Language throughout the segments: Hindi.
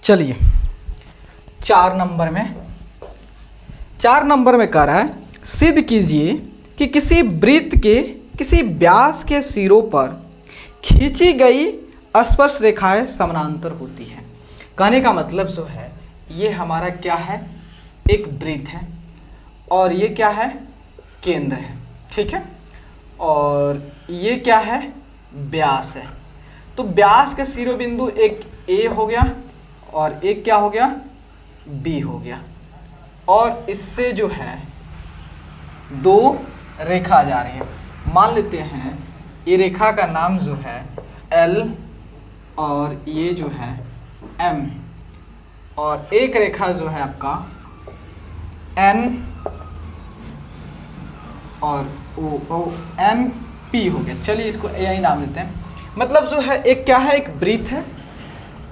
चलिए 4 नंबर में कह रहा है सिद्ध कीजिए कि किसी वृत्त के किसी व्यास के सिरों पर खींची गई स्पर्श रेखाएं समानांतर होती है। कहने का मतलब जो है ये हमारा क्या है, एक वृत्त है और ये क्या है, केंद्र है, ठीक है। और ये क्या है, व्यास है। तो व्यास के शिरोबिंदु एक ए हो गया और एक क्या हो गया, बी हो गया। और इससे जो है 2 रेखा जा रही है। मान लेते हैं ये रेखा का नाम जो है L और ये जो है M, और एक रेखा जो है आपका N और O N P हो गया। चलिए इसको यही नाम देते हैं। मतलब जो है एक क्या है, एक वृत्त है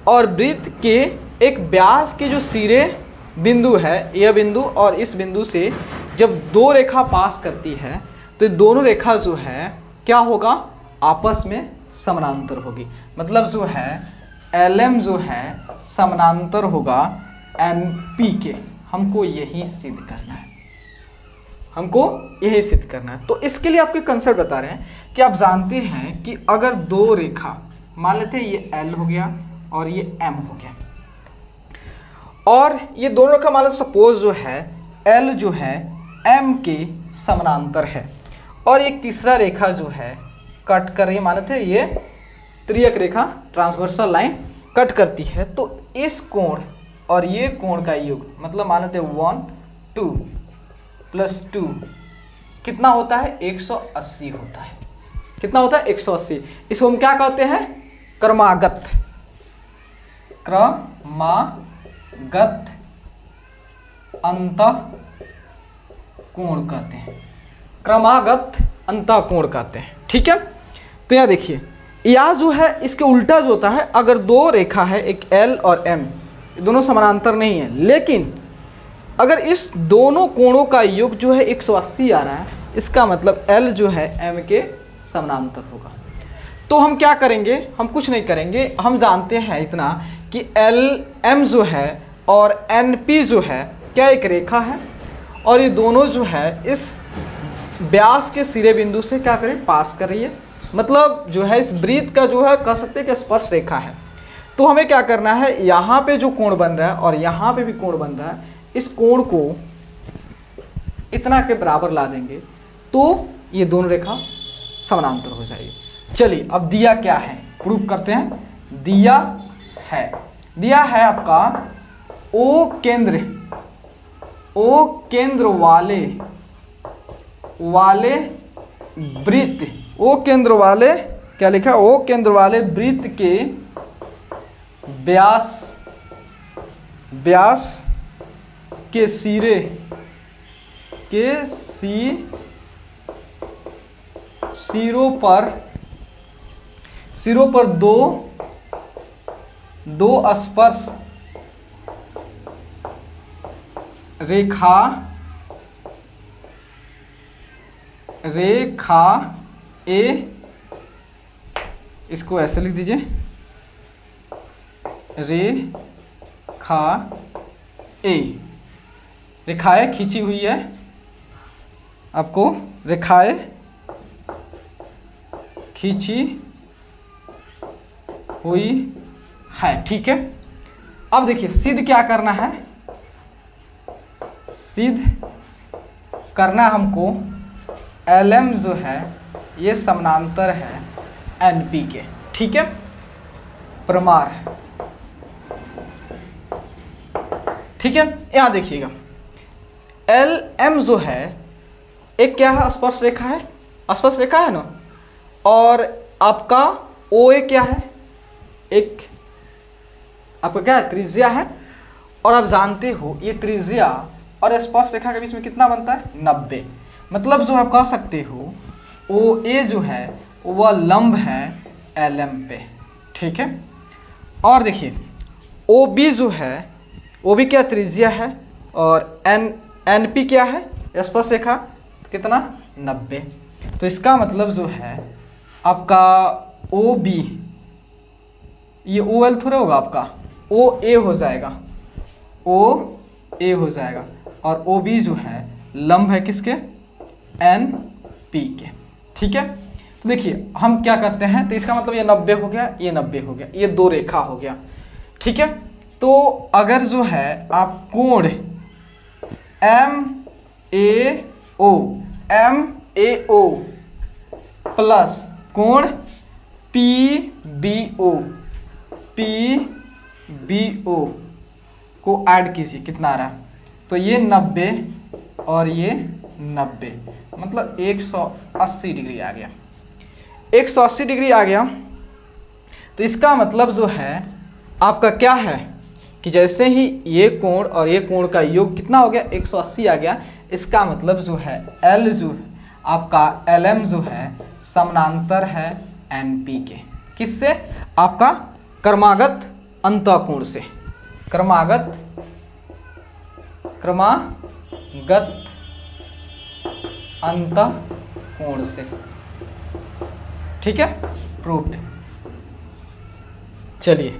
और वृत्त के एक व्यास के जो सिरे बिंदु है, यह बिंदु और इस बिंदु से जब 2 रेखा पास करती है तो ये दोनों रेखा जो है क्या होगा, आपस में समानांतर होगी। मतलब जो है LM जो है समानांतर होगा NP के। हमको यही सिद्ध करना है, हमको यही सिद्ध करना है। तो इसके लिए आपके कंसेप्ट बता रहे हैं कि आप जानते हैं कि अगर 2 रेखा, मान लेते हैं ये L हो गया और ये M हो गया, और ये दोनों रेखा मान लो सपोज जो है L जो है M के समानांतर है, और एक तीसरा रेखा जो है कट कर रही है, मान लेते हैं ये त्रियक रेखा ट्रांसवर्सल लाइन कट करती है, तो इस कोण और ये कोण का योग मतलब मान लेते हैं 1 2 प्लस 2 कितना होता है, 180 होता है। कितना होता है, 180। इसको हम क्या कहते हैं, क्रमागत अंतःकोण कहते हैं, क्रमागत अंतःकोण कहते हैं, ठीक है। तो यहाँ देखिए, या जो है इसके उल्टा जो होता है, अगर 2 रेखा है एक L और M, दोनों समानांतर नहीं है, लेकिन अगर इस दोनों कोणों का योग जो है 180 आ रहा है, इसका मतलब L जो है M के समानांतर होगा। तो हम क्या करेंगे, हम कुछ नहीं करेंगे, हम जानते हैं इतना कि LM जो है और NP जो है क्या एक रेखा है, और ये दोनों जो है इस व्यास के सिरे बिंदु से क्या करें, पास कर रही है। मतलब जो है इस वृत्त का जो है कह सकते हैं कि स्पर्श रेखा है। तो हमें क्या करना है, यहाँ पे जो कोण बन रहा है और यहाँ पे भी कोण बन रहा है, इस कोण को इतना के बराबर ला देंगे तो ये दोनों रेखा समानांतर हो जाएगी। चलिए अब दिया क्या है, प्रूव करते हैं। दिया है आपका O केंद्र वाले वृत्त, O केंद्र वाले क्या लिखा है, O केंद्र वाले वृत्त के व्यास के सिरों पर दो स्पर्श रेखा ए, इसको ऐसे लिख दीजिए, रेखा ए, रेखाएं खींची हुई है, आपको रेखाएं खींची हुई है, ठीक है। अब देखिए सिद्ध क्या करना है, सिद्ध करना हमको LM जो है ये समानांतर है NP के, ठीक है। प्रमाण, ठीक है। यहां देखिएगा LM जो है एक क्या है, स्पर्श रेखा है, स्पर्श रेखा है ना, और आपका OA क्या है, एक आपका क्या है, त्रिज्या है। और आप जानते हो ये त्रिज्या और स्पर्श रेखा के बीच में कितना बनता है, 90। मतलब जो आप कह सकते हो OA जो है वह लंब है LM पे, ठीक है। और देखिए OB जो है, OB क्या त्रिज्या है, और NP क्या है, स्पर्श रेखा, तो कितना, 90। तो इसका मतलब जो है आपका OB, ये OL थोड़ा होगा आपका, ओ ए हो जाएगा, ओ ए हो जाएगा, और ओ बी जो है लंब है किसके, एन पी के। ठीक है, तो देखिए हम क्या करते हैं, तो इसका मतलब ये 90 हो गया, ये 90 हो गया, ये दो रेखा हो गया। ठीक है, तो अगर जो है आप कोण एम ए ओ प्लस कोण पी बी ओ को ऐड कीजिए, कितना आ रहा है, तो ये 90 और ये 90, मतलब 180 डिग्री आ गया, 180 डिग्री आ गया। तो इसका मतलब जो है आपका क्या है कि जैसे ही ये कोण और ये कोण का योग कितना हो गया, 180 आ गया। इसका मतलब जो है L जो आपका LM जो है समानांतर है NP के, किससे, आपका क्रमागत अंतःकोण से, क्रमागत अंतःकोण से। ठीक है, प्रूव्ड। चलिए